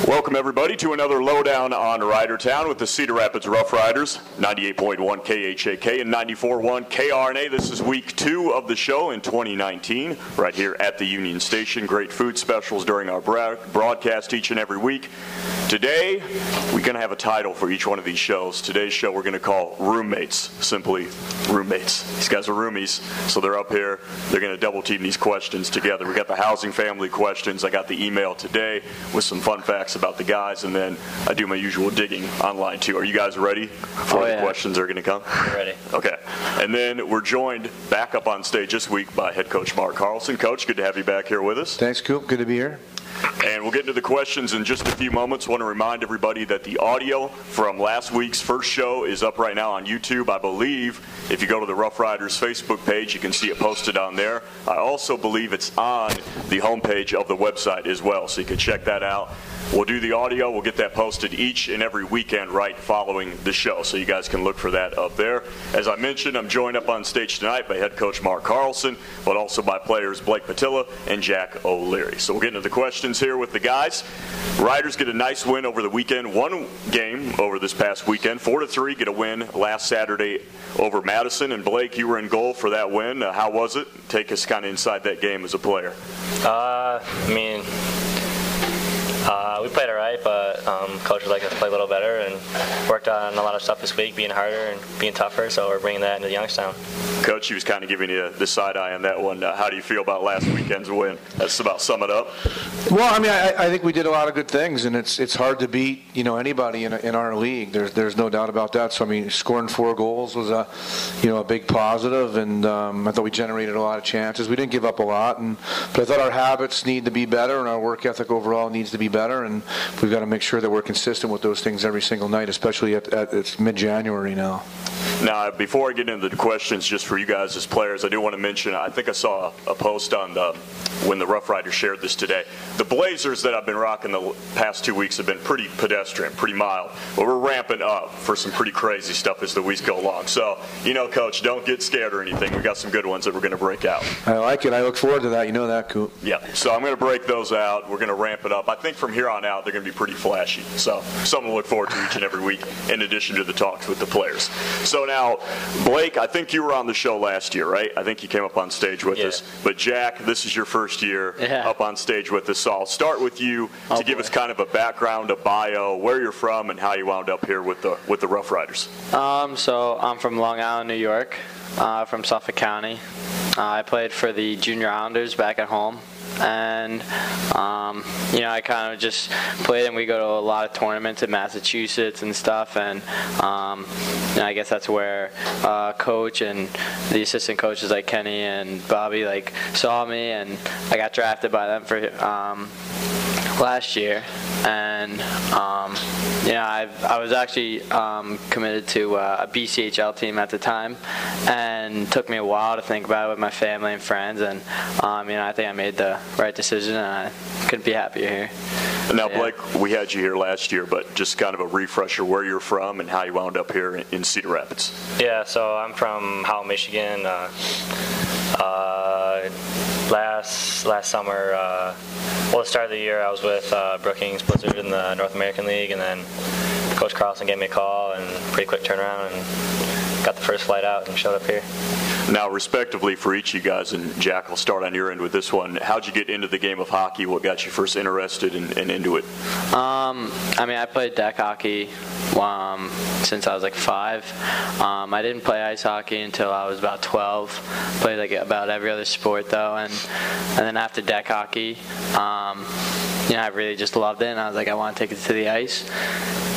Welcome everybody to another Lowdown on Ridertown with the Cedar Rapids Rough Riders, 98.1 KHAK and 94.1 KRNA. This is week 2 of the show in 2019, right here at the Union Station. Great food specials during our broadcast each and every week. Today, we're going to have a title for each one of these shows. Today's show we're going to call Roommates, simply Roommates. These guys are roomies, so they're up here. They're going to double team these questions together. We got the housing family questions. I got the email today with some fun facts about the guys, and then I do my usual digging online too. Are you guys ready for the questions that are going to come? We're ready. Okay. And then we're joined back up on stage this week by head coach Mark Carlson. Coach, good to have you back here with us. Thanks, Coop. Good to be here. And we'll get into the questions in just a few moments. I want to remind everybody that the audio from last week's first show is up right now on YouTube. I believe if you go to the Rough Riders Facebook page, you can see it posted on there. I also believe it's on the homepage of the website as well, so you can check that out. We'll do the audio. We'll get that posted each and every weekend right following the show, so you guys can look for that up there. As I mentioned, I'm joined up on stage tonight by head coach Mark Carlson, but also by players Blake Pietila and Jack O'Leary. So we'll get into the questions here with the guys. Riders get a nice win over the weekend. One game over this past weekend, 4-3, get a win last Saturday over Madison. And Blake, you were in goal for that win. How was it? Take us kind of inside that game as a player. We played all right, but coach would like us to play a little better and worked on a lot of stuff this week, being harder and being tougher, so we're bringing that into Youngstown. Coach, he was kind of giving you the side eye on that one. How do you feel about last weekend's win? That's about sum it up. Well, I think we did a lot of good things, and it's hard to beat anybody in our league. There's no doubt about that. So scoring 4 goals was a big positive, and I thought we generated a lot of chances. We didn't give up a lot, but I thought our habits need to be better, and our work ethic overall needs to be better, and we've got to make sure that we're consistent with those things every single night, especially at it's mid-January now. Now, before I get into the questions, just for you guys as players, I do want to mention, I think I saw a post on when the Rough Riders shared this today. The Blazers that I've been rocking the past 2 weeks have been pretty pedestrian, pretty mild, but we're ramping up for some pretty crazy stuff as the weeks go along. So, Coach, don't get scared or anything. We got some good ones that we're going to break out. I like it. I look forward to that. You know that, Coop. Yeah. So I'm going to break those out. We're going to ramp it up. I think from here on out, they're going to be pretty flashy. So something to look forward to each and every week, in addition to the talks with the players. So now, Blake, I think you were on the show last year, right? I think you came up on stage with us. But Jack, this is your first year up on stage with us. So I'll start with you to give us kind of a background, a bio, where you're from, and how you wound up here with the Rough Riders. So I'm from Long Island, New York, from Suffolk County. I played for the Junior Islanders back at home. And, I kind of just played, and we go to a lot of tournaments in Massachusetts and stuff, and I guess that's where coach and the assistant coaches like Kenny and Bobby saw me, and I got drafted by them for last year. And I was actually committed to a BCHL team at the time, and it took me a while to think about it with my family and friends, and I think I made the right decision, and I couldn't be happier here. Now, Blake, we had you here last year, but just kind of a refresher where you're from and how you wound up here in Cedar Rapids. Yeah, so I'm from Howell, Michigan. Last summer, the start of the year, I was with Brookings Blizzard in the North American League, and then Coach Carlson gave me a call, and pretty quick turnaround, and got the first flight out and showed up here. Now, respectively for each of you guys, and Jack, I'll start on your end with this one. How'd you get into the game of hockey? What got you first interested and into it? I played deck hockey since I was 5. I didn't play ice hockey until I was about 12. Played about every other sport though, and then after deck hockey, I really just loved it, and I was I want to take it to the ice.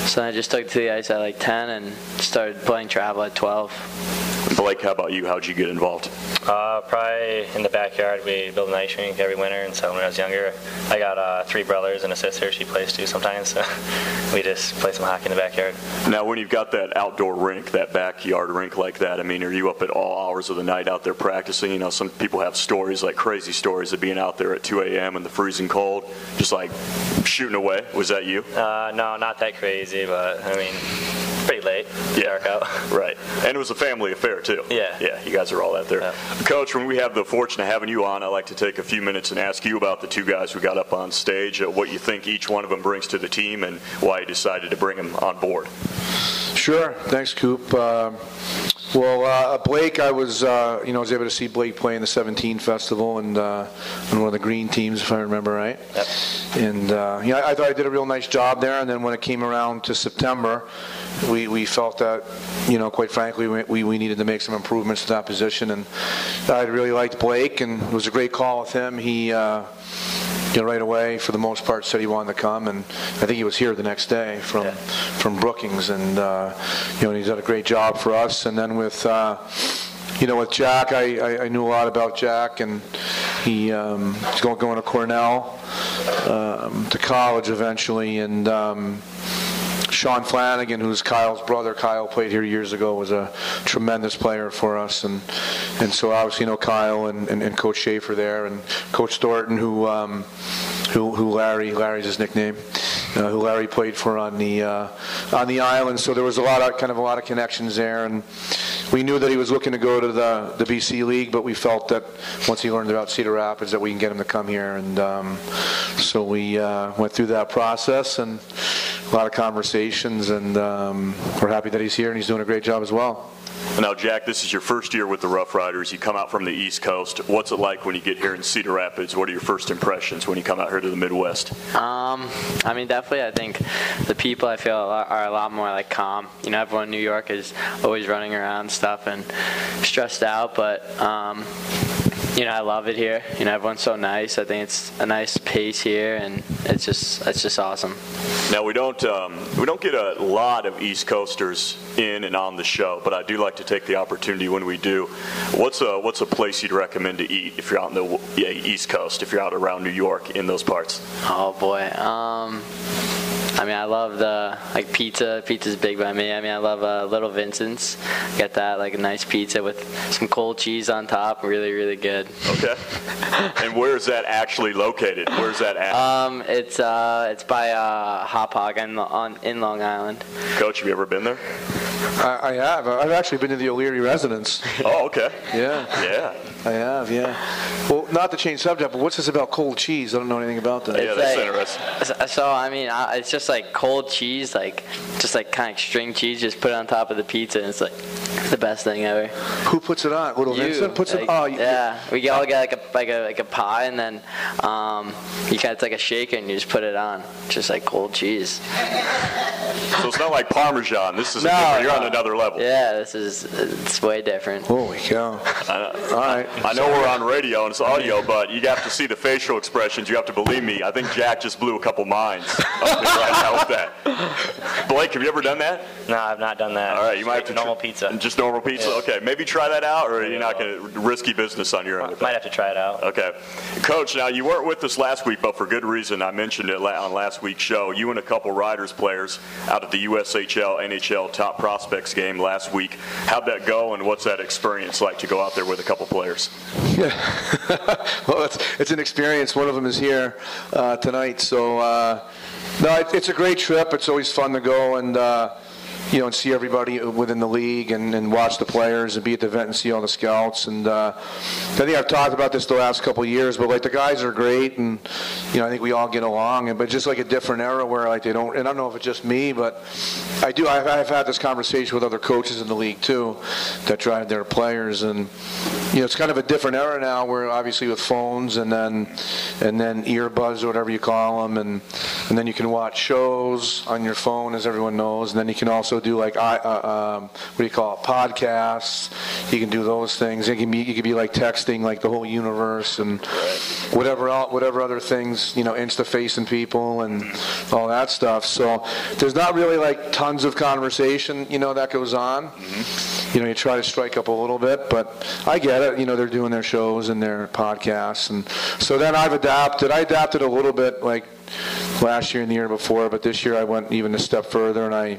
So I just took it to the ice at 10 and started playing travel at 12. Blake, how about you? How'd you get involved? Probably in the backyard. We build an ice rink every winter, and so when I was younger, I got 3 brothers and a sister. She plays too sometimes, so we just play some hockey in the backyard. Now, when you've got that outdoor rink, that backyard rink like that, are you up at all hours of the night out there practicing? Some people have stories, crazy stories of being out there at 2 a.m. in the freezing cold, just shooting away. Was that you? No, not that crazy, but pretty late. Dark out. Right. And it was a family affair, too. Yeah. Yeah, you guys are all out there. Yeah. Coach, when we have the fortune of having you on, I'd like to take a few minutes and ask you about the two guys who got up on stage, what you think each one of them brings to the team and why you decided to bring them on board. Sure. Thanks, Coop. Blake, I was able to see Blake play in the 17 festival and on one of the green teams, if I remember right. Yep. And I thought I did a real nice job there. And then when it came around to September, we felt that, quite frankly, we needed to make some improvements to that position. And I really liked Blake, and it was a great call with him. He right away, for the most part, said he wanted to come, and I think he was here the next day from Brookings, and he's done a great job for us. And then with with Jack, I knew a lot about Jack, and he's going to Cornell to college eventually, and Sean Flanagan, who's Kyle's brother. Kyle played here years ago, was a tremendous player for us, and so obviously Kyle and Coach Schaefer there, and Coach Thornton, who Larry's his nickname, who Larry played for on the island. So there was a lot of connections there, and we knew that he was looking to go to the BC League, but we felt that once he learned about Cedar Rapids that we can get him to come here, and so we went through that process and a lot of conversations, and we're happy that he's here and he's doing a great job as well. Now, Jack, this is your first year with the Rough Riders. You come out from the East Coast. What's it like when you get here in Cedar Rapids? What are your first impressions when you come out here to the Midwest? Definitely, I think the people I feel are a lot more calm. Everyone in New York is always running around and stuff and stressed out, but I love it here. Everyone's so nice. I think it's a nice pace here, and it's just awesome. Now, we don't get a lot of East Coasters in and on the show, but I do like to take the opportunity when we do. What's a place you'd recommend to eat if you're out in the East Coast, if you're out around New York in those parts? Oh boy. I love the pizza. Pizza's big by me. I love Little Vincent's. Get that a nice pizza with some cold cheese on top. Really, really good. Okay. And where is that actually located? Where's that at? It's by Hop Hog in Long Island. Coach, have you ever been there? I have. I've actually been to the O'Leary residence. Oh, okay. Yeah. Yeah. I have, yeah. Well, not to change subject, but what's this about cold cheese? I don't know anything about that. Yeah, that's interesting. So, it's just cold cheese, just kind of string cheese, just put it on top of the pizza, and it's the best thing ever. Who puts it on? Little Vincent puts it on? Yeah. We all get a pie, and then you kind of a shaker, and you just put it on. Just cold cheese. So it's not like Parmesan. This is different. You're on another level. Yeah, it's way different. Holy cow. All right. I know we're on radio and it's audio, but you have to see the facial expressions. You have to believe me. I think Jack just blew a couple minds up there right now with that. Blake, have you ever done that? No, I've not done that. All right, you might have to normal pizza. Just normal pizza? Yeah. Okay, maybe try that out, or you're not going to risky business on your end. Might have to try it out. Okay. Coach, now you weren't with us last week, but for good reason. I mentioned it on last week's show. You and a couple Riders players out at the USHL, NHL Top Prospects game last week. How'd that go, and what's that experience like to go out there with a couple players? Yeah. Well, it's an experience. One of them is here tonight. So, no, it's a great trip. It's always fun to go and see everybody within the league and watch the players and be at the event and see all the scouts. And I think I've talked about this the last couple of years, but the guys are great, and I think we all get along. But just a different era where they don't. And I don't know if it's just me, but I've had this conversation with other coaches in the league too that drive their players, and it's kind of a different era now where obviously with phones and then earbuds or whatever you call them, and then you can watch shows on your phone, as everyone knows, and then you can also do podcasts. You can do those things. You can be texting the whole universe and whatever other things, insta-facing people and all that stuff. So there's not really tons of conversation, that goes on. Mm-hmm. You try to strike up a little bit, but I get it. They're doing their shows and their podcasts, and so then I adapted a little bit last year and the year before, but this year I went even a step further, and I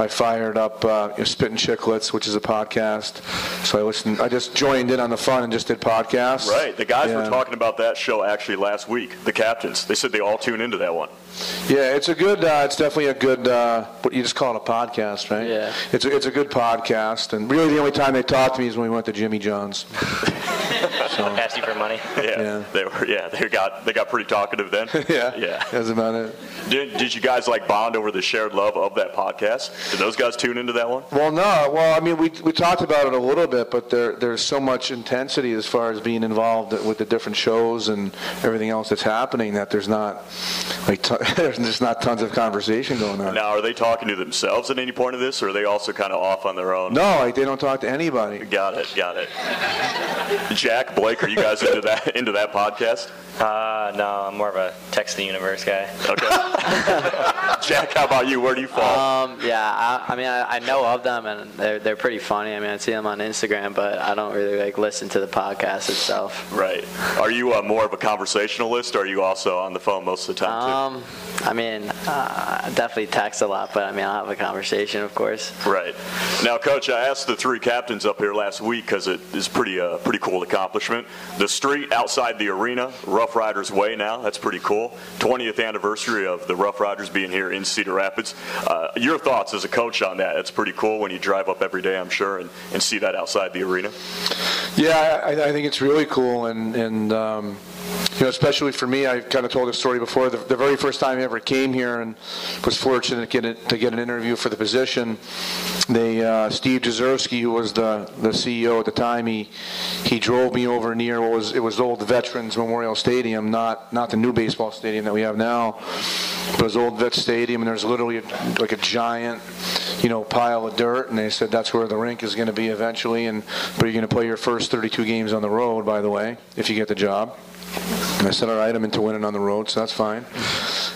fired up Spittin' Chicklets, which is a podcast. So I just joined in on the fun and just did podcasts. Right. The guys were talking about that show actually last week, the captains. They said they all tune into that one. Yeah, it's a good. It's definitely a good. What you just call it a podcast, right? Yeah. It's a good podcast, and really the only time they talked to me is when we went to Jimmy John's. Asked you for money. Yeah. They got pretty talkative then. Yeah. That's about it. Did you guys like bond over the shared love of that podcast? Did those guys tune into that one? Well, no. Well, I mean, we talked about it a little bit, but there's so much intensity as far as being involved with the different shows and everything else that's happening that there's not there's just not tons of conversation going on. Now, are they talking to themselves at any point of this, or are they also kind of off on their own? No, they don't talk to anybody. Got it. Jack, Blake, are you guys into that podcast? No, I'm more of a text the universe guy. Okay. Jack, how about you? Where do you fall? I know of them, and they're pretty funny. I mean, I see them on Instagram, but I don't really listen to the podcast itself. Right. Are you more of a conversationalist, or are you also on the phone most of the time too? I definitely text a lot, but I'll have a conversation, of course. Right. Now, Coach, I asked the three captains up here last week because it is pretty cool accomplishment. The street outside the arena, Rough Riders Way now, that's pretty cool. 20th anniversary of the Rough Riders being here in Cedar Rapids. Your thoughts as a coach on that? It's pretty cool when you drive up every day, I'm sure, and see that outside the arena. Yeah, I think it's really cool, and especially for me, I kind of told this story before. The very first time I ever came here and was fortunate to get an interview for the position, Steve Jazerski, who was the CEO at the time, he drove me over near it was old Veterans Memorial Stadium, not the new baseball stadium that we have now, but it was old Vet Stadium, and there's literally like a giant pile of dirt, and they said that's where the rink is going to be eventually, but you're going to play your first 32 games on the road, by the way, if you get the job. And I said, all right, I'm into winning on the road, so that's fine.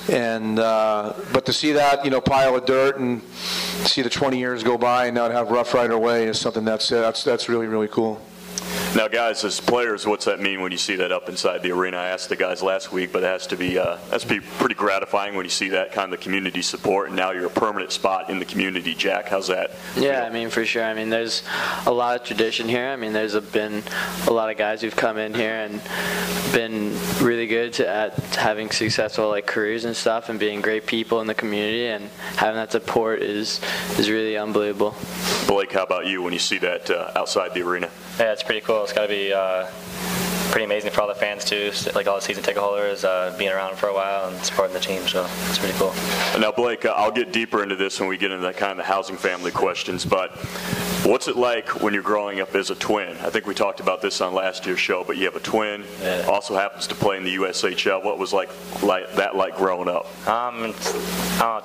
And but to see that pile of dirt and see the 20 years go by and now to have Rough Rider Way is something that's really, really cool. Now, guys, as players, what's that mean when you see that up inside the arena? I asked the guys last week, but it has to be pretty gratifying when you see that kind of community support, and now you're a permanent spot in the community. Jack, how's that? Yeah, for sure. There's a lot of tradition here. There's been a lot of guys who've come in here and been really good at having successful careers and stuff, and being great people in the community, and having that support is really unbelievable. Blake, how about you when you see that outside the arena? Yeah, it's pretty cool. It's got to be pretty amazing for all the fans too, all the season ticket holders being around for a while and supporting the team, so it's pretty cool. Now, Blake, I'll get deeper into this when we get into that kind of the housing family questions, but what's it like when you're growing up as a twin? I think we talked about this on last year's show, but you have a twin, also happens to play in the USHL. What was like growing up?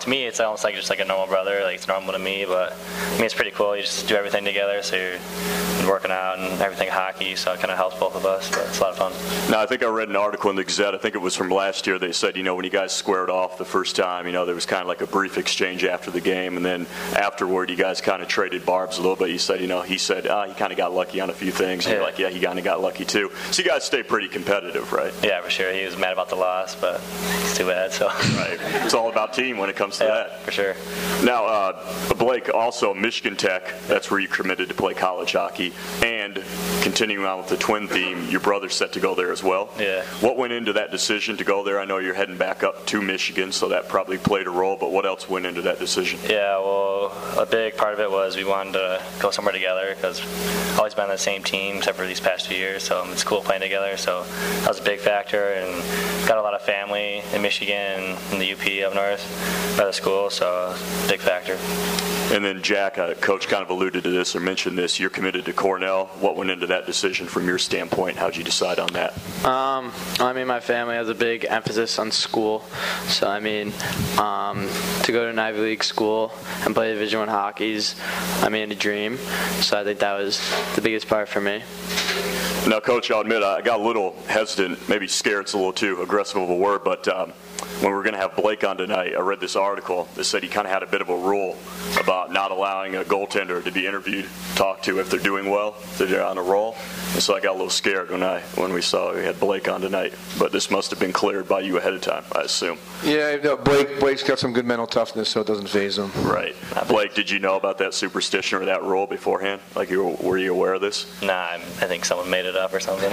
To me, it's almost just like a normal brother. It's normal to me, but it's pretty cool. You just do everything together, so you're working out and everything hockey, so it kind of helps both of us, but it's a lot of fun. Now, I think I read an article in the Gazette, I think it was from last year, they said, when you guys squared off the first time, there was kind of like a brief exchange after the game, and then afterward you guys kind of traded barbs a little bit. You said, he said, he kind of got lucky on a few things, and you're like, yeah, he kind of got lucky too. So you guys stay pretty competitive, right? Yeah, for sure. He was mad about the loss, but it's too bad, so. Right. It's all about team when it comes to that. For sure. Now, Blake, also Michigan Tech, that's where you committed to play college hockey, and continuing on with the twin theme, your brother's set to go there as well. Yeah. What went into that decision to go there? I know you're heading back up to Michigan, so that probably played a role, but what else went into that decision? Yeah, well, a big part of it was we wanted to go somewhere together because we've always been on the same team except for these past few years, so it's cool playing together, so that was a big factor, and got a lot of family in Michigan and the UP up north by the school, so big factor. And then Jack, Coach kind of alluded to this or mentioned this, you're committed to Cornell. What went into that decision from your standpoint? How'd you decide on that? My family has a big emphasis on school. So, to go to an Ivy League school and play Division I hockey is, a dream. So I think that was the biggest part for me. Now, Coach, I'll admit I got a little hesitant, maybe scared's a little too aggressive of a word, but when we were going to have Blake on tonight, I read this article that said he kind of had a bit of a rule about not allowing a goaltender to be interviewed, talked to if they're doing well, if they're on a roll. And so I got a little scared when we saw we had Blake on tonight. But this must have been cleared by you ahead of time, I assume. Yeah, no, Blake's got some good mental toughness, so it doesn't faze him. Right. Blake, did you know about that superstition or that rule beforehand? Like, were you aware of this? Nah, I think someone made it up or something.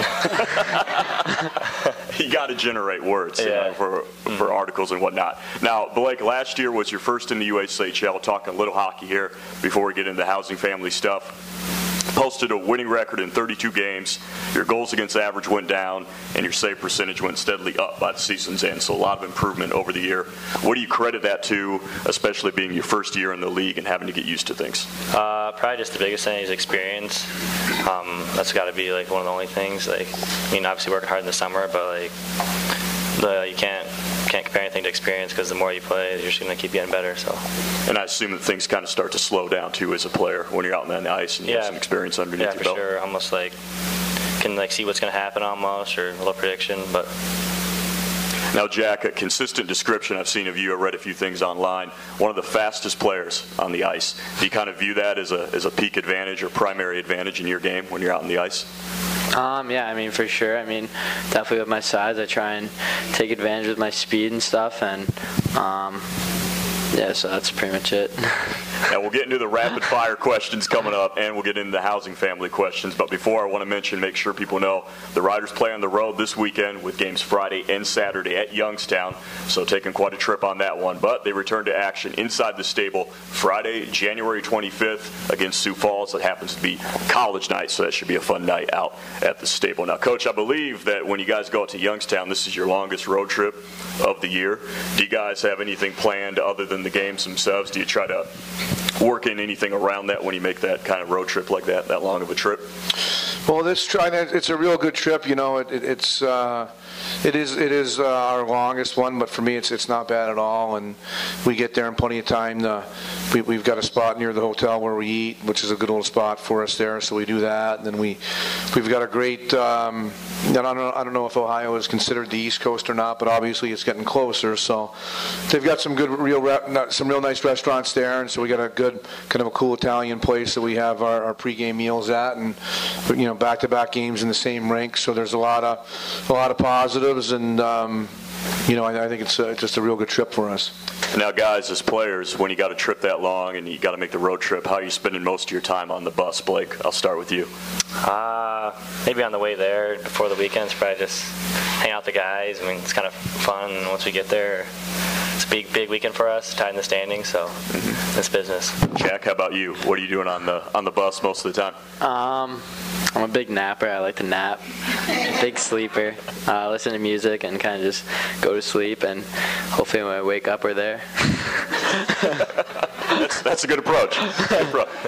You got to generate words, you know, for articles and whatnot. Now, Blake, last year was your first in the USHL. Talking a little hockey here before we get into the housing family stuff. Posted a winning record in 32 games. Your goals against average went down, and your save percentage went steadily up by the season's end. So a lot of improvement over the year. What do you credit that to, especially being your first year in the league and having to get used to things? Probably just the biggest thing is experience. That's got to be like one of the only things. Like, I mean, obviously working hard in the summer, but like you can't compare anything to experience, because the more you play, you're just going to keep getting better. So. And I assume that things kind of start to slow down too as a player when you're out on the ice and you have some experience underneath your belt. Yeah, for sure. Almost like can like see what's going to happen almost, or a little prediction. But now, Jack, a consistent description I've seen of you, I read a few things online, one of the fastest players on the ice. Do you kind of view that as a peak advantage or primary advantage in your game when you're out on the ice? Yeah, I mean, for sure. I mean, definitely with my size, I try and take advantage of my speed and stuff, and yeah, so that's pretty much it. Now, we'll get into the rapid-fire questions coming up, and we'll get into the housing family questions. But before, I want to make sure people know the Riders play on the road this weekend with games Friday and Saturday at Youngstown, so taking quite a trip on that one. But they return to action inside the stable Friday, January 25th against Sioux Falls. It happens to be college night, so that should be a fun night out at the stable. Now, Coach, I believe that when you guys go out to Youngstown, this is your longest road trip of the year. Do you guys have anything planned other than the games themselves? Do you try to work in anything around that when you make that kind of road trip like that long of a trip? Well, it's a real good trip. You know, it is our longest one, but for me, it's not bad at all. And we get there in plenty of time. We've got a spot near the hotel where we eat, which is a good little spot for us there. So we do that, and then we've got a great. I don't know if Ohio is considered the East Coast or not, but obviously it's getting closer. So they've got some good, some real nice restaurants there, and so we got a good kind of a cool Italian place that we have our pregame meals at, and you know, back-to-back games in the same rink. So there's a lot of positives, and you know, I think it's just a real good trip for us. Now, guys, as players, when you got a trip that long and you got to make the road trip, how are you spending most of your time on the bus, Blake? I'll start with you. Maybe on the way there before the weekends, probably just hang out with the guys. I mean, it's kind of fun once we get there. It's a big weekend for us, tied in the standings, so it's business. Jack, how about you? What are you doing on the bus most of the time? I'm a big napper. I like to nap. Big sleeper. Listen to music and kind of just go to sleep, and hopefully when I wake up, we're there. That's a good approach.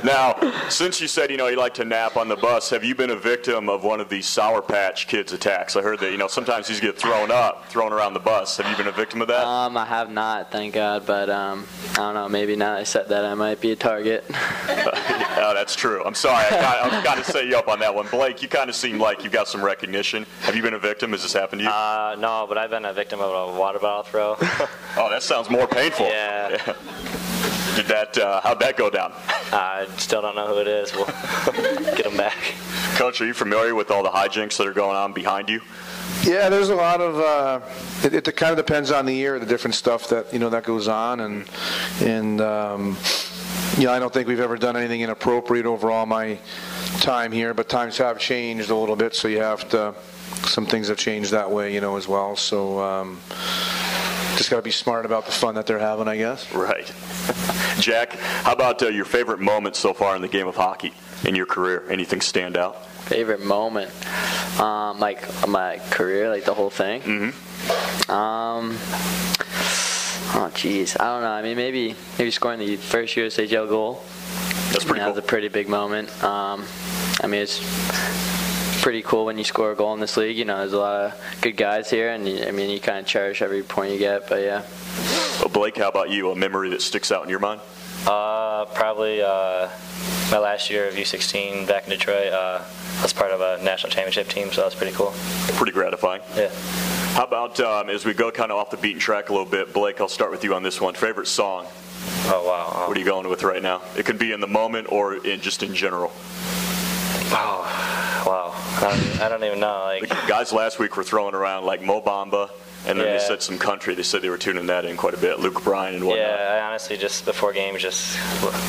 Now, since you said, you know, you like to nap on the bus, have you been a victim of one of these Sour Patch Kids attacks? I heard that, you know, sometimes these get thrown around the bus. Have you been a victim of that? I have not, thank God, but I don't know, maybe now I said that I might be a target. Oh, that's true. I'm sorry. I got to set you up on that one. Blake, you kind of seem like you've got some recognition. Have you been a victim? Has this happened to you? No, but I've been a victim of a water bottle throw. Oh, that sounds more painful. Yeah. How'd that go down? I still don't know who it is. We'll get them back. Coach, are you familiar with all the hijinks that are going on behind you? Yeah, there's a lot of. It kind of depends on the year, the different stuff that that goes on, and I don't think we've ever done anything inappropriate over all my time here, but times have changed a little bit, so you have to. Some things have changed that way, as well. So. Just got to be smart about the fun that they're having, I guess. Right. Jack, how about your favorite moment so far in the game of hockey in your career? Anything stand out? Favorite moment? Like my career, like the whole thing? Mm-hmm. Oh, geez. I don't know. I mean, maybe scoring the first USHL goal. That's pretty cool. That was a pretty big moment. I mean, it's pretty cool when you score a goal in this league. There's a lot of good guys here, and you kind of cherish every point you get. But yeah. Well, Blake, how about you? A memory that sticks out in your mind? Probably my last year of U16 back in Detroit. I was part of a national championship team, so that was pretty cool. Pretty gratifying. Yeah. How about as we go kind of off the beaten track a little bit, Blake, I'll start with you on this one. Favorite song? Oh, wow. What are you going with right now? It could be in the moment or just in general. Oh, wow. I don't even know. Like, the guys last week were throwing around like Mo Bamba, and then Yeah. they said some country. They said they were tuning that in quite a bit. Luke Bryan and whatnot. yeah, I honestly just before games just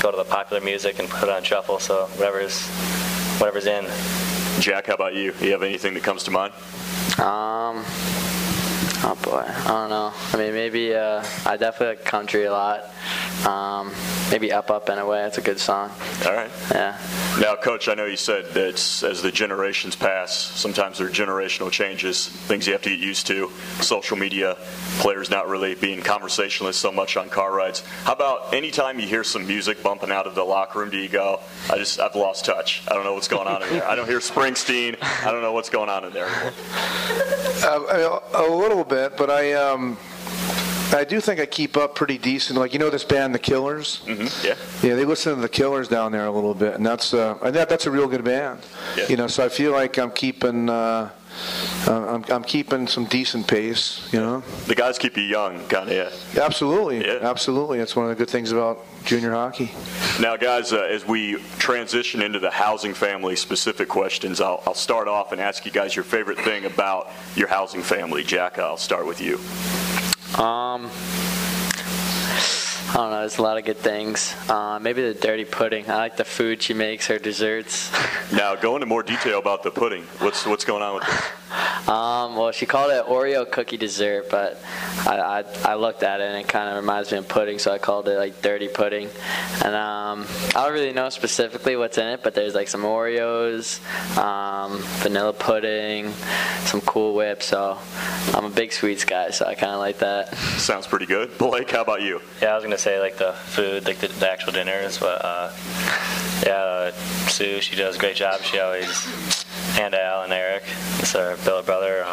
go to the popular music and put it on shuffle. So whatever's in. Jack, how about you? Do you have anything that comes to mind? Oh boy, I don't know. I mean, maybe I definitely like country a lot. Maybe Up and Away. It's a good song. All right. Yeah. Now, Coach, I know you said that as the generations pass, sometimes there are generational changes, things you have to get used to. Social media, players not really being conversationalists so much on car rides. How about anytime you hear some music bumping out of the locker room, do you go, I've lost touch. I don't know what's going on in there. I don't hear Springsteen. I don't know what's going on in there. A little bit, but I do think I keep up pretty decent. Like, you know this band, The Killers? Mm-hmm. Yeah. Yeah, they listen to The Killers down there a little bit, and that's a real good band. Yeah. You know, so I feel like I'm keeping I'm keeping some decent pace. You know. The guys keep you young, kind of. Yeah. Absolutely. Yeah. Absolutely. That's one of the good things about junior hockey. Now, guys, as we transition into the housing family specific questions, I'll start off and ask you guys your favorite thing about your housing family. Jack, I'll start with you. I don't know. There's a lot of good things. Maybe the dirty pudding. I like the food she makes, her desserts. Now, go into more detail about the pudding. What's going on with this? Well, she called it Oreo cookie dessert, but I looked at it and it kind of reminds me of pudding, so I called it like dirty pudding. And I don't really know specifically what's in it, but there's like some Oreos, vanilla pudding, some Cool Whip. So I'm a big sweets guy, so I kind of like that. Sounds pretty good. Blake, how about you? Yeah, I was gonna say like the food, like the actual dinners, but Sue, she does a great job. She always, and Al and Eric, it's our billet brother.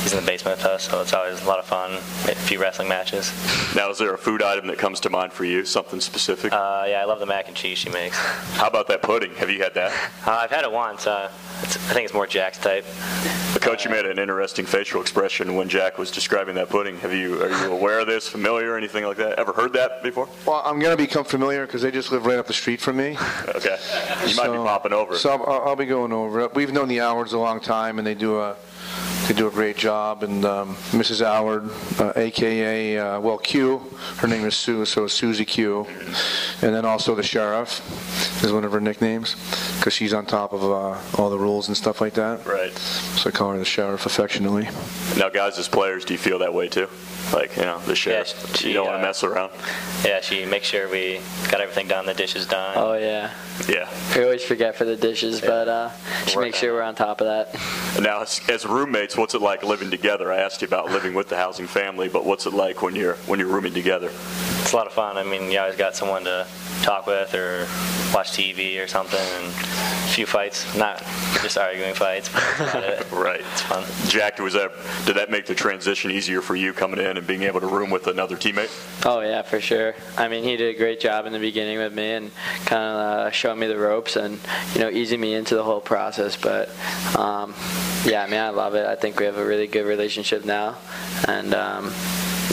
He's in the basement with us, so it's always a lot of fun. A few wrestling matches. Now, is there a food item that comes to mind for you? Something specific? Yeah, I love the mac and cheese she makes. How about that pudding? Have you had that? I've had it once. I think it's more Jack's type. The coach, you made an interesting facial expression when Jack was describing that pudding. Are you aware of this, familiar, anything like that? Ever heard that before? Well, I'm going to become familiar because they just live right up the street from me. Okay. You might be popping over. So I'll be going over it. We've known the Howards a long time, and they do a great job. And Mrs. Howard, a.k.a. Q, her name is Sue, so it's Susie Q. And then also the sheriff is one of her nicknames because she's on top of all the rules and stuff like that. Right. So I call her the sheriff affectionately. Now, guys, as players, do you feel that way too? Like, the sheriff, you don't want to mess around? Yeah, she makes sure we got everything done, the dishes done. Oh, yeah. Yeah. We always forget for the dishes, but she makes sure we're on top of that. Now, as roommates, what's it like living together? I asked you about living with the housing family, but what's it like when you're rooming together? It's a lot of fun. I mean, you always got someone to talk with or watch TV or something, and a few fights. Not just arguing fights, but that's about it. Right. It's fun. Jack, did that make the transition easier for you coming in and being able to room with another teammate? Oh, yeah, for sure. I mean, he did a great job in the beginning with me and kind of showed me the ropes and, easing me into the whole process. But, yeah, I mean, I love it. I think we have a really good relationship now. And,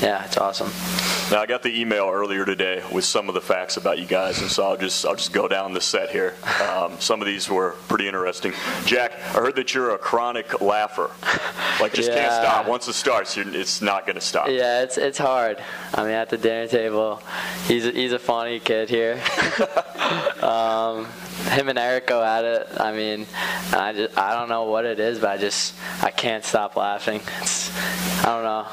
yeah, it's awesome. Now, I got the email earlier today with some of the facts about you guys, and so I'll just go down the set here. Some of these were pretty interesting. Jack, I heard that you're a chronic laugher. Like, just can't stop. Once it starts, it's not going to stop. Yeah, it's hard. I mean, at the dinner table, he's a funny kid here. Him and Eric go at it. I mean, I don't know what it is, but I can't stop laughing. I don't know.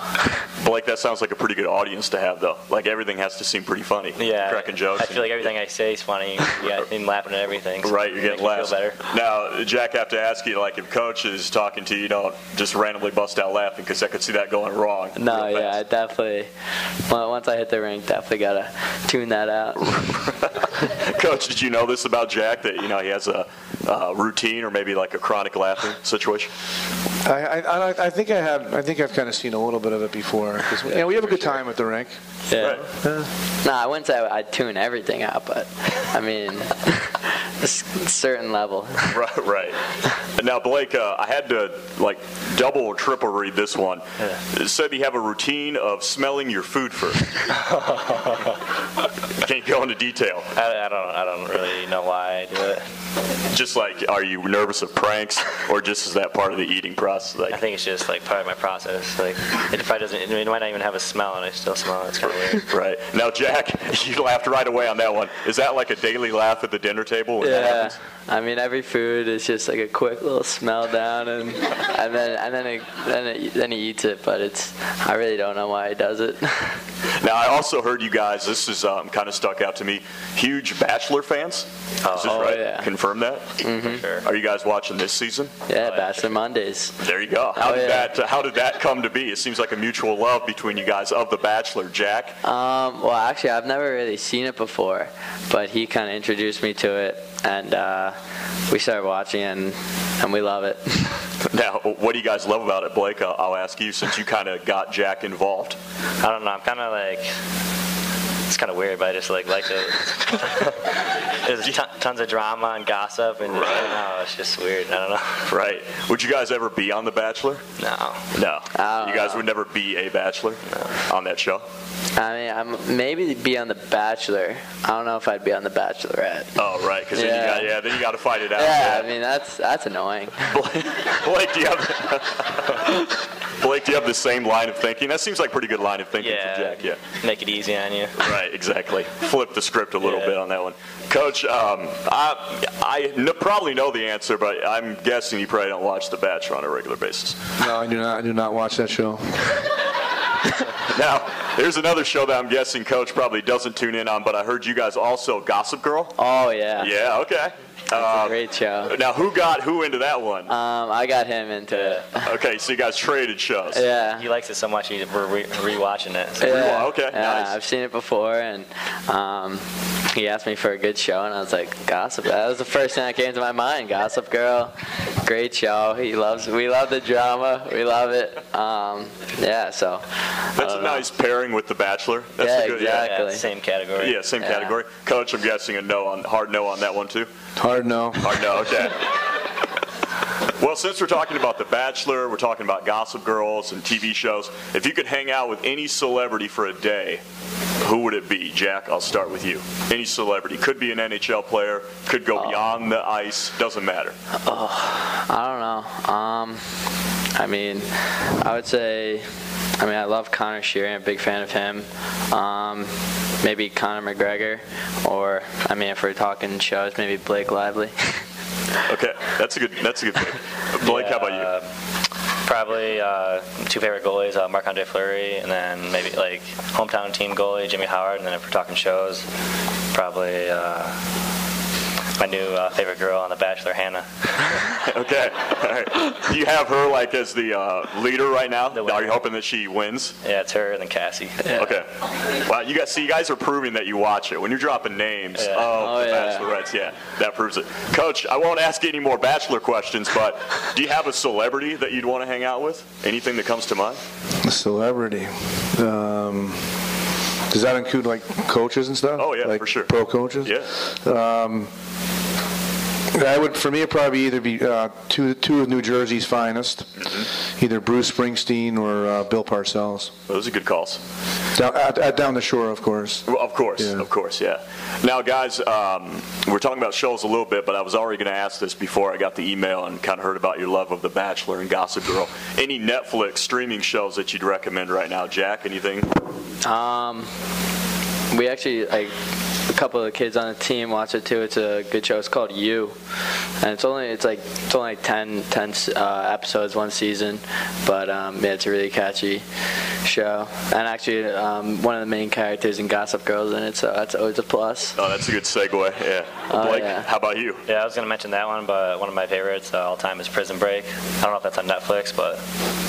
Blake, that sounds like a pretty good audience to have, though. Like, everything has to seem pretty funny. Yeah. Cracking jokes. I feel like everything I say is funny. You got him laughing at everything. So right, you're getting laughs. Feel better. Now, Jack, I have to ask you, like, if Coach is talking to you, don't just randomly bust out laughing, because I could see that going wrong. No, yeah, I definitely. Once I hit the rink, definitely got to tune that out. Coach, did you know this about Jack, that, he has a routine or maybe like a chronic laughing situation? I think I've kind of seen a little bit of it before. We have a good time at the rink. Yeah. Right. No, I wouldn't say I'd tune everything out, but I mean, a certain level. Right. Now, Blake, I had to double or triple read this one. It said you have a routine of smelling your food first. Can't go into detail. I don't really know why I do it. Just are you nervous of pranks, or just is that part of the eating process? I think it's just part of my process. It probably doesn't. It might not even have a smell, and I still smell it. It's kind of weird. Right. Now, Jack, you laughed right away on that one. Is that like a daily laugh at the dinner table? Yeah. I mean, every food is just a quick little smell down, and then he eats it. But I really don't know why he does it. Now, I also heard you guys. This is kind of stuck out to me. Huge Bachelor fans. Is this right? Yeah. Confirm that. Mm-hmm. Sure. Are you guys watching this season? Yeah, Bachelor Mondays. There you go. How did that come to be? It seems like a mutual love between you guys of The Bachelor. Jack? Well, actually, I've never really seen it before, but he kind of introduced me to it, and we started watching, and we love it. Now, what do you guys love about it, Blake? I'll ask you, since you kind of got Jack involved. I don't know. I'm kind of it's kind of weird, but I just like it. There's tons of drama and gossip, and I don't know, it's just weird. I don't know. Right. Would you guys ever be on The Bachelor? No. You guys would never be a Bachelor on that show? I mean, maybe be on The Bachelor. I don't know if I'd be on The Bachelorette. Oh, right, because then you got to fight it out. Yeah, I mean, that's annoying. Blake, do you have the same line of thinking? That seems like a pretty good line of thinking for Jack. Yeah. Make it easy on you. Right, exactly. Flip the script a little bit on that one. Coach, I probably know the answer, but I'm guessing you probably don't watch The Bachelor on a regular basis. No, I do not. I do not watch that show. Now, here's another show that I'm guessing Coach probably doesn't tune in on, but I heard you guys also Gossip Girl. Oh, yeah. Yeah, okay. That's a great show. Now, who got who into that one? I got him into it. Okay, so you guys traded shows. Yeah. He likes it so much, we're rewatching it. So. Yeah. Okay, yeah, nice. I've seen it before, and he asked me for a good show, and I was like, Gossip. That was the first thing that came to my mind. Gossip Girl, great show. We love the drama. We love it. So. That's a nice pairing with The Bachelor. That's exactly. Yeah, same category. Yeah, same category. Coach, I'm guessing hard no on that one too. Hard no. Hard no. Okay. Well, since we're talking about The Bachelor, we're talking about Gossip Girls and TV shows. If you could hang out with any celebrity for a day, who would it be? Jack, I'll start with you. Any celebrity. Could be an NHL player, could go beyond the ice, doesn't matter. I don't know. I mean, I would say, I love Conor Shearing. I'm a big fan of him. Maybe Conor McGregor, or, if we're talking shows, maybe Blake Lively. Okay, that's a good pick. Blake, how about you? Probably two favorite goalies, Marc-Andre Fleury, and then maybe hometown team goalie Jimmy Howard. And then if we're talking shows, probably my new favorite girl on The Bachelor, Hannah. Okay, all right. Do you have her as the leader right now? Are you hoping that she wins? Yeah, it's her and then Cassie. Yeah. Okay. Well, you guys are proving that you watch it. When you're dropping names of the Bachelorettes, that proves it. Coach, I won't ask you any more Bachelor questions, but do you have a celebrity that you'd want to hang out with? Anything that comes to mind? A celebrity. Does that include coaches and stuff? Oh yeah, for sure. Pro coaches. Yeah. For me, it'd probably either be two of New Jersey's finest, either Bruce Springsteen or Bill Parcells. Those are good calls. Down the shore, of course. Well, of course, yeah. Now, guys, we're talking about shows a little bit, but I was already going to ask this before I got the email and kind of heard about your love of The Bachelor and Gossip Girl. Any Netflix streaming shows that you'd recommend right now? Jack, anything? We actually, a couple of the kids on the team watch it too. It's a good show. It's called You, and it's only 10 episodes one season, but it's a really catchy show. And actually, one of the main characters in Gossip Girl's in it, so that's always a plus. Oh, that's a good segue. Yeah. Blake, how about you? Yeah, I was going to mention that one, but one of my favorites all time is Prison Break. I don't know if that's on Netflix, but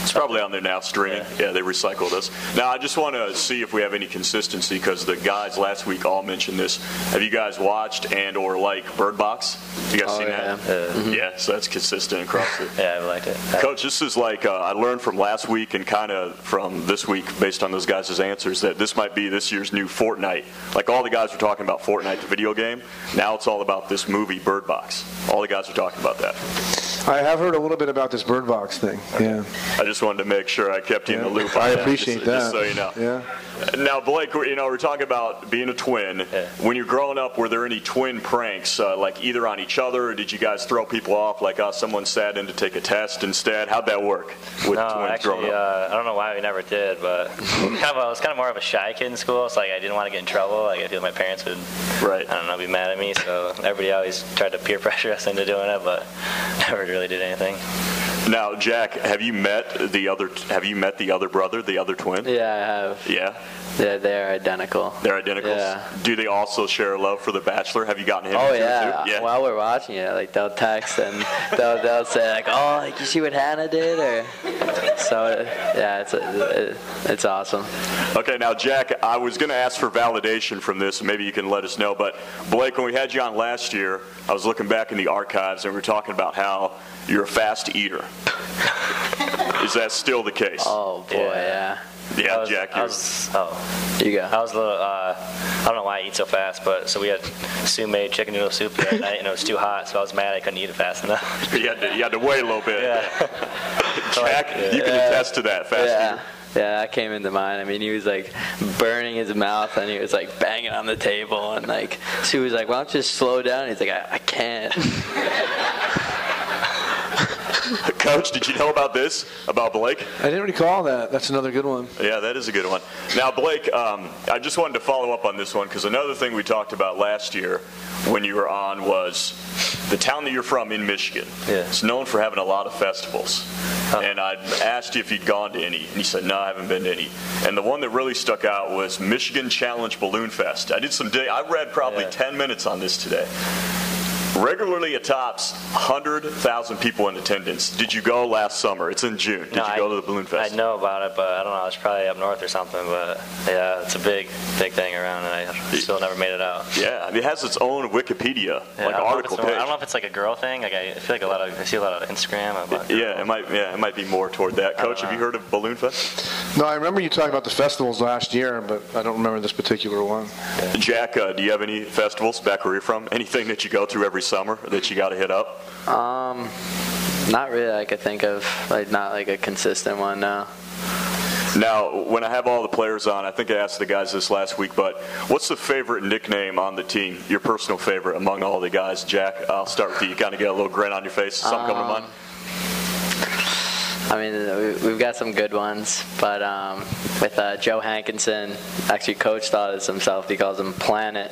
it's probably on there now streaming. Yeah, they recycled this. Now, I just want to see if we have any consistency, because the guys last week all mentioned this this. Have you guys watched and or like Bird Box? Have you guys seen that? Yeah, so that's consistent across it. Yeah, I liked it. Coach, this is like, I learned from last week and kind of from this week based on those guys' answers that this might be this year's new Fortnite. Like all the guys were talking about Fortnite, the video game. Now it's all about this movie, Bird Box. All the guys are talking about that. I have heard a little bit about this Bird Box thing. Yeah. I just wanted to make sure I kept you in the loop on I that. appreciate that. Just so you know. Yeah. Now, Blake, we're talking about being a twin. Yeah. When you're growing up, were there any twin pranks, like either on each other, or did you guys throw people off, like someone sat in to take a test instead? How'd that work with twins growing up? I don't know why we never did, but I was kind of more of a shy kid in school, so like I didn't want to get in trouble. Like I feel my parents would, Right. I don't know, be mad at me. So everybody always tried to peer pressure us into doing it, but never really did anything. Now, Jack, have you met the other brother, the other twin? Yeah, I have. Yeah? They're identical. They're identicals? Yeah. Do they also share a love for The Bachelor? Have you gotten him Oh into it yeah. too? Yeah. While we're watching it, like they'll text and they'll say like, "Oh, like you see what Hannah did?" Or so. Yeah, it's awesome. Okay, now Jack, I was going to ask for validation from this, and maybe you can let us know. But Blake, when we had you on last year, I was looking back in the archives, and we were talking about how you're a fast eater. Is that still the case? Oh boy, yeah. Yeah, Jack. You go. I was a little, I don't know why I eat so fast, but so we had made chicken noodle soup the other night, and it was too hot, so I was mad I couldn't eat it fast enough. You had to wait a little bit. Yeah. Jack, you can attest to that, fast eater. Yeah, that came into mind. I mean, he was like burning his mouth and he was like banging on the table, and like Sue was like, "Why don't you just slow down?" He's like, I can't. Coach, did you know about this, about Blake? I didn't recall that. That's another good one. Yeah, that is a good one. Now, Blake, I just wanted to follow up on this one because another thing we talked about last year when you were on was the town that you're from in Michigan. Yeah. It's known for having a lot of festivals. And I asked you if you'd gone to any, and you said, no, I haven't been to any. And the one that really stuck out was Michigan Challenge Balloon Fest. I did I read probably 10 minutes on this today. Regularly it tops 100,000 people in attendance. Did you go last summer? It's in June. Did you go to the Balloon Fest? I know about it, but I don't know. It's probably up north or something. But yeah, it's a big thing around, and I still never made it out. Yeah, it has its own Wikipedia article page. I don't know if it's like a girl thing. Like I feel like I see a lot of Instagram about. Yeah, it might be more toward that. Coach, have you heard of Balloon Fest? No, I remember you talking about the festivals last year, but I don't remember this particular one. Jack, do you have any festivals back where you're from? Anything that you go to every summer that you got to hit up? Not really. I could think of not like a consistent one now. Now, when I have all the players on, I think I asked the guys this last week, but what's the favorite nickname on the team? Your personal favorite among all the guys? Jack, I'll start with you. You kind of get a little grin on your face. Something coming to mind? I mean, we've got some good ones, but with Joe Hankinson, actually Coach thought it's himself. He calls him Planet.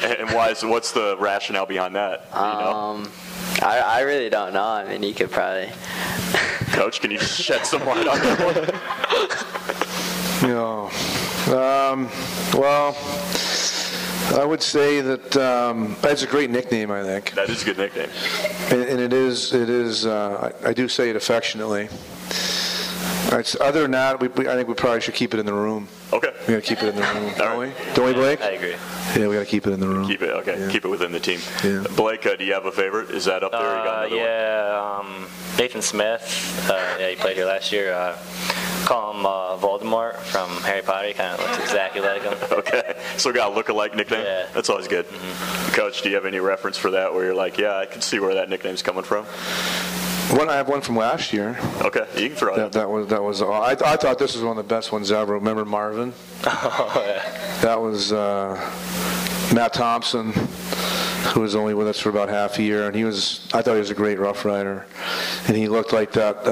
And what's the rationale behind that? Do you know? I really don't know. I mean, he could probably. Coach, can you shed some light on that one? Well, I would say that that's a great nickname, I think. That is a good nickname. And it is. I do say it affectionately. Other than that, I think we probably should keep it in the room. Okay. We got to keep it in the room, don't right. we? Don't we, Blake? I agree. Yeah, we got to keep it in the room. Keep it, okay. Yeah. Keep it within the team. Yeah. Blake, do you have a favorite? Is that up there? You got another one? Nathan Smith. He played here last year. Call him Voldemort from Harry Potter. He kind of looks exactly like him. Okay. So got a look-alike nickname? Yeah. That's always good. Mm-hmm. Coach, do you have any reference for that where you're like, yeah, I can see where that nickname's coming from? I have one from last year. Okay, you can throw it. That was. I thought this was one of the best ones ever. Remember Marvin? Oh yeah. That was Matt Thompson, who was only with us for about half a year, and I thought he was a great Rough Rider, and he looked like that.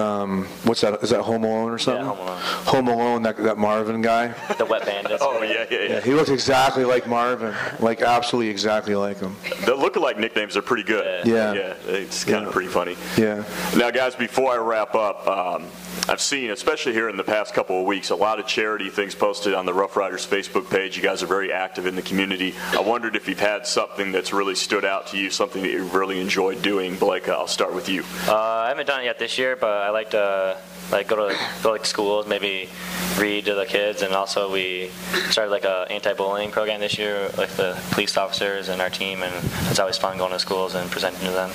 What's that? Is that Home Alone or something? Yeah, Home Alone. Home Alone. That Marvin guy. The Wet Bandits. Oh yeah. He looked exactly like Marvin, like absolutely exactly like him. The look-alike nicknames are pretty good. Yeah. It's kind of pretty funny. Yeah. Now, guys, before I wrap up, I've seen, especially here in the past couple of weeks, a lot of charity things posted on the Rough Riders Facebook page. You guys are very active in the community. I wondered if you've had something that's really stood out to you, something that you really enjoyed doing. Blake, I'll start with you. I haven't done it yet this year, but I liked like go to like schools, maybe read to the kids, and also we started like a anti-bullying program this year, like the police officers and our team, and it's always fun going to schools and presenting to them.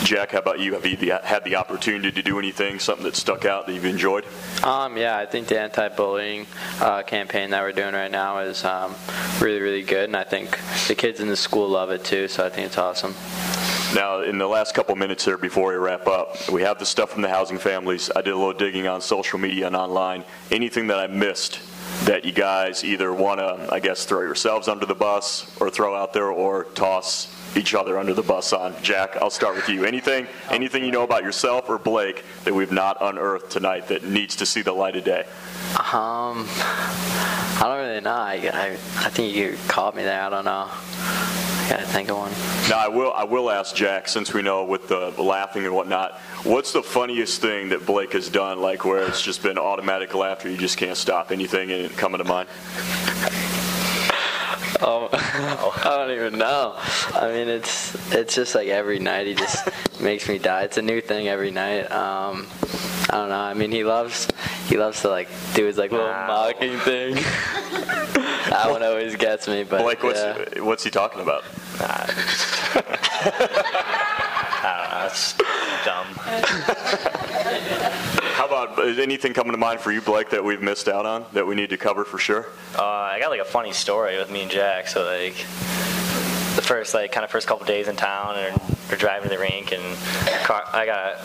Jack, how about you? Have you had the opportunity to do anything, something that stuck out that you've enjoyed? Yeah, I think the anti-bullying campaign that we're doing right now is really, really good, and I think the kids in the school love it too, so I think it's awesome. Now, in the last couple minutes here before we wrap up, we have the stuff from the housing families. I did a little digging on social media and online. Anything that I missed that you guys either want to, I guess, throw yourselves under the bus or throw out there or toss each other under the bus on? Jack, I'll start with you. Anything you know about yourself or Blake that we've not unearthed tonight that needs to see the light of day? I don't really know. I think you caught me there. I don't know. I gotta think of one. Now, I will ask Jack, since we know with the laughing and whatnot, what's the funniest thing that Blake has done, like where it's just been automatic laughter, you just can't stop? Anything coming to mind? I don't even know. I mean, it's just like every night he just makes me die. It's a new thing every night. I don't know. I mean, he loves to like do his like little mocking thing. That one always gets me. But Blake, what's he talking about? I don't know. It's dumb. How about anything coming to mind for you, Blake, that we've missed out on that we need to cover for sure? I got like a funny story with me and Jack. So like the first couple days in town, and we're driving to the rink, and I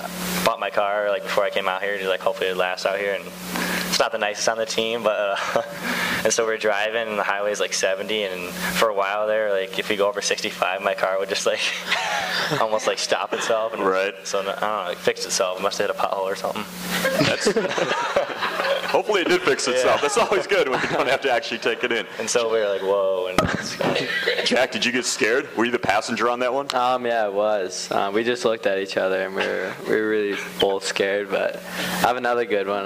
bought my car like before I came out here to like hopefully it lasts out here, and it's not the nicest on the team, but and so we're driving, and the highway's like 70, and for a while there, like if we go over 65, my car would just like almost like stop itself, and right. So I don't know, it fixed itself. It must have hit a pothole or something. Hopefully it did fix itself. Yeah. That's always good when you don't have to actually take it in. And so we were like, whoa. And Jack, did you get scared? Were you the passenger on that one? Yeah, it was. We just looked at each other, and we were really both scared. But I have another good one.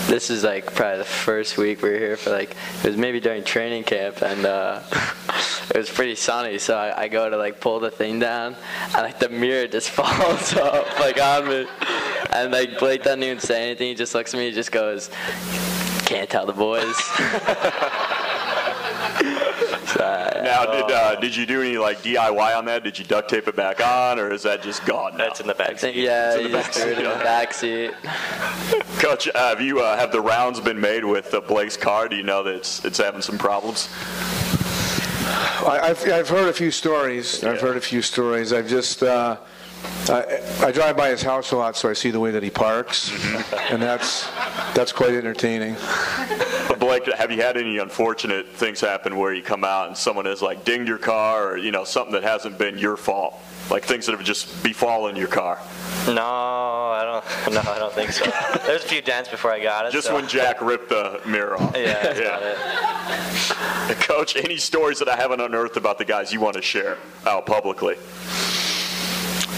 This is like probably the first week we were here for like, it was maybe during training camp, and it was pretty sunny. So I go to like pull the thing down, and like the mirror just falls off like on me. And like Blake doesn't even say anything. He just looks at me and just goes, "Can't tell the boys." Now, did you do any like DIY on that? Did you duct tape it back on, or is that just gone now? That's in the back seat. Yeah, you just threw it in the back seat. Coach, have the rounds been made with Blake's car? Do you know that it's having some problems? I've heard a few stories. I've heard a few stories. I've just I drive by his house a lot, so I see the way that he parks, and that's quite entertaining. Blake, have you had any unfortunate things happen where you come out and someone has like dinged your car, or something that hasn't been your fault, like things that have just befallen your car? No, I don't think so. There's a few dents before I got it. Just when Jack ripped the mirror off. Yeah, that's about it. Coach, any stories that I haven't unearthed about the guys you want to share out publicly?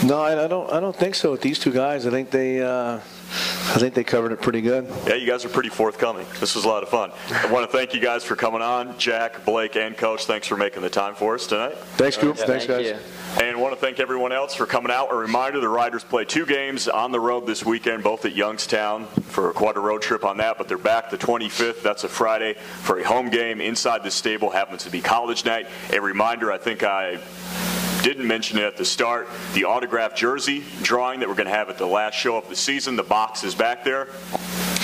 No, I don't think so with these two guys. I think they covered it pretty good. Yeah, you guys are pretty forthcoming. This was a lot of fun. I want to thank you guys for coming on. Jack, Blake, and Coach, thanks for making the time for us tonight. Thanks, Coop. Yeah, thanks, guys. you. And want to thank everyone else for coming out. A reminder, the Riders play 2 games on the road this weekend, both at Youngstown for quite a road trip on that, but they're back the 25th. That's a Friday for a home game inside the stable. Happens to be college night. A reminder, I think I didn't mention it at the start, the autographed jersey drawing that we're going to have at the last show of the season. The box is back there.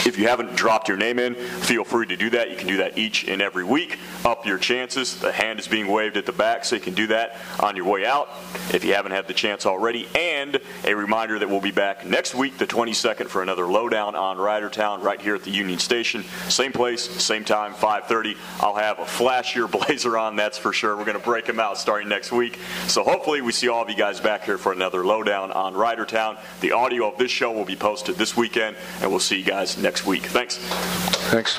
If you haven't dropped your name in, feel free to do that. You can do that each and every week. Up your chances. The hand is being waved at the back, so you can do that on your way out if you haven't had the chance already. And a reminder that we'll be back next week, the 22nd, for another Lowdown on Ridertown right here at the Union Station. Same place, same time, 5:30. I'll have a flashier blazer on, that's for sure. We're going to break them out starting next week. So hopefully we see all of you guys back here for another Lowdown on Ridertown. The audio of this show will be posted this weekend, and we'll see you guys next week. Thanks. Thanks.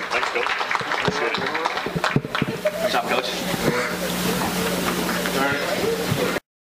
Thanks, Coach. Good job, Coach.